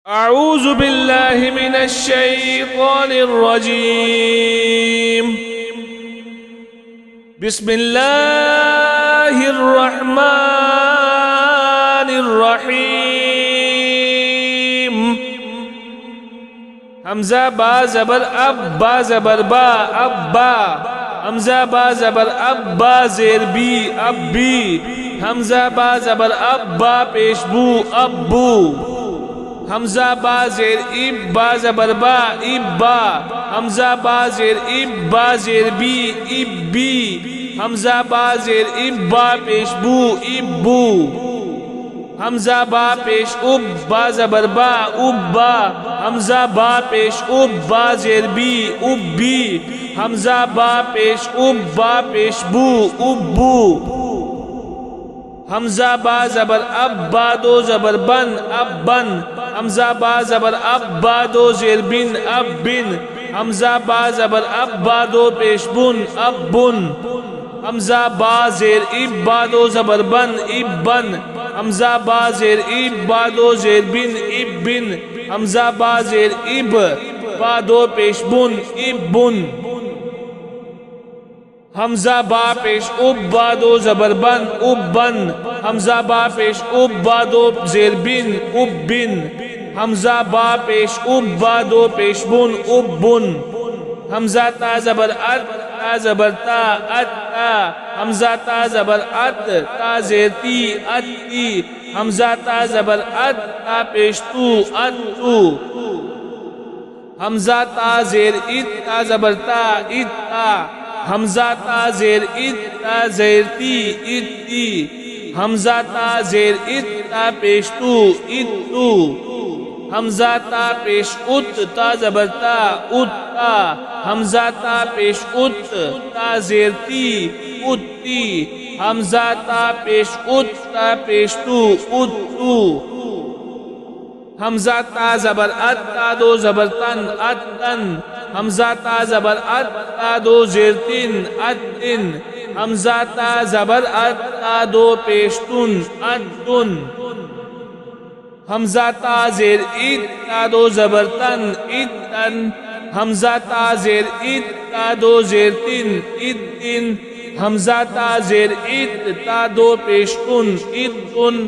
أعوذ بالله من الشيطان الرجيم. بسم الله الرحمن الرحيم. حمزة با زبر اب با زبر با ابا. حمزة با زبر اب با زیر بی اب بی. حمزة با زبر اب با پیش بو ابو. حمزہ با زیر اب با زبر با ابا. حمزہ با زیر اب با زیر بی اب بی. حمزہ با زیر اب با پیش بو ابو. حمزہ با پیش اب با زبر با ابا. حمزہ با پیش اب با زیر بی اب بی. حمزہ با پیش اب با پیش بو ابو. حمزہ با زبر اب با دو زبر بن اب بن. حمزہ با زبر اب با دو زیر بن اب بن. حمزہ با زبر اب با دو پیش بن اب بن. حمزہ با زیر اب با دو زبر بن اب بن. حمزہ با زیر اب با دو زیر بن اب بن. حمزہ با زیر اب با دو پیش بن اب بن. حمزہ با پیش اب با دو زبر بن اب بن. حمزہ با پیش اب با دو زیر بن اب بن. حمزہ با پیش اب با دو پیش بن اب بن. حمزہ تا زبر ات تا زبر تا ات تا. حمزہ تا زبر ات تا زیر تی ات تی. حمزہ تا زبر ات تا پیش تو ات تو. حمزہ تا زیر ات تا زبر تا ات تا. حمزہ تا زیر ات تا زیر تی ات تی. حمزہ تا زیر ات تا پیش تو ات تو. حمزہ تا پیش ات تا زبر تا ات تا. حمزہ تا پیش ات تا زیر تی ات تی. حمزہ تا پیش ات تا پیش تو ات تو. حمزہ تا زبر ات تا دو زبر تن ات تن. حمزہ تا زبر ات تا دو زیر تن ات تن. حمزہ تا زبر ات تا دو پیش تن ات تن. حمزہ تا زیر ات تا دو زبر تن ات تن. حمزہ تا زیر ات تا دو زیر تن ات تن. حمزہ تا زیر ات تا دو پیش تن ات تن.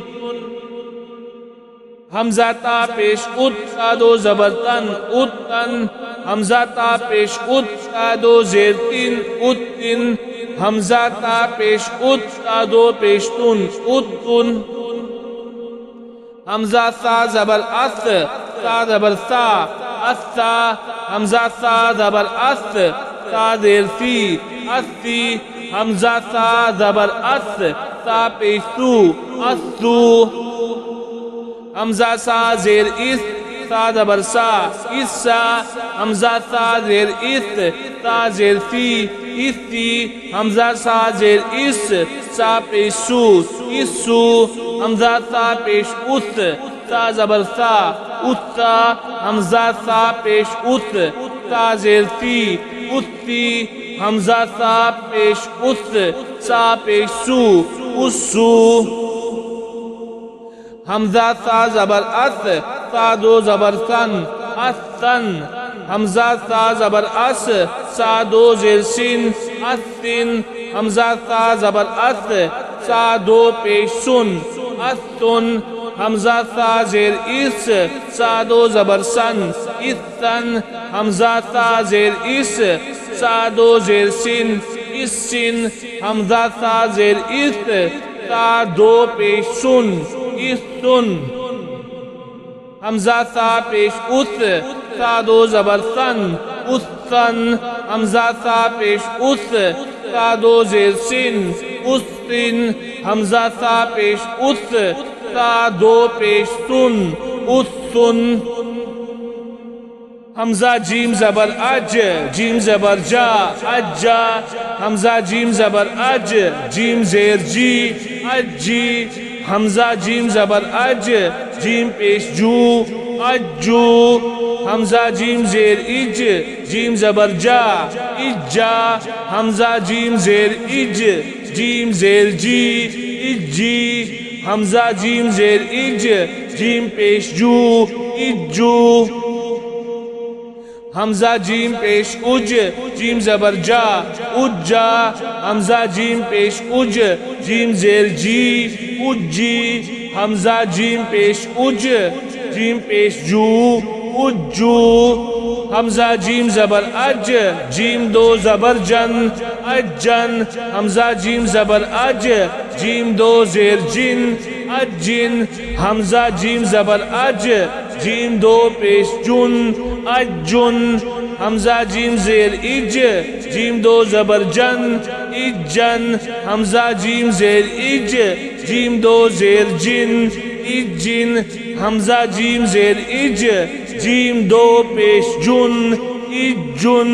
حمزہ تا پیش ات تا دو زبر تن ات تن. حمزہ تا پیش ات تا دو زیر تن ات تن. حمزہ تا پیش ات تا دو پیش تن ات تن. حمزہ سا زبر اس سا زبر سا اس سا. حمزہ سا زبر اس سا زیر سی اس سی. حمزہ سا زبر اس سا پیش سو اس سو. حمزہ سا زیر اس سا زبر سا اس سا. حمزہ سا زیر اس سا زیر سی اس سی. حمزہ سا زیر اس سا پیش سو اس سو. حمزہ سا پیش اس سا زبر سا اس سا. حمزہ سا پیش اس سا زیر سی اس سی. حمزہ سا پیش اس سا پیش سو اس سو. حمزہ سا زبر اس سا دو زبر سن اس سن. حمزہ سا زبر اس سا دو زیر سن اس سن. حمزہ سا زبر اس سا دو پیش سن اس سن. حمزہ سا زیر اس سا دو زبر سن اس سن. حمزہ سا زیر اس سا دو زیر سن اس سن. حمزہ سا زیر اس سا دو پیش سن اس سن. حمزہ سا پیش اس سا دو زبر سن اس سن. حمزہ سا پیش اس سا دو زیر سن اس سن. حمزہ سا پیش اس سا دو پیش سن اس سن. حمزہ جیم زبر اج جیم زبر جا اج جا. حمزہ جیم زبر اج جیم زیر جی اج جی. حمزہ جیم زبر اج جیم پیش جو اج جو. حمزہ جیم زیر اج جیم زبر جا اج جا. حمزہ جیم زیر اج جیم زیر جی اج جی. حمزہ جیم زیر اج جیم پیش جو اجو حمزہ جیم پیش اج جیم زبر جا اجا حمزہ جیم پیش اج جیم زیر جی اجی حمزہ جیم پیش اج جیم پیش جو اجو حمزہ جیم زبر اج جیم دو زبر جن اجن حمزہ جیم زبر اج جیم دو زیر جن اجن حمزہ جیم زبر اج جیم دو پیش جن اجن حمزہ جیم زیر اج جیم دو زبر جن اجن حمزہ جیم زیر اج جیم دو زیر جن اجن حمزہ جیم زیر اج جیم دو پیش جن اجن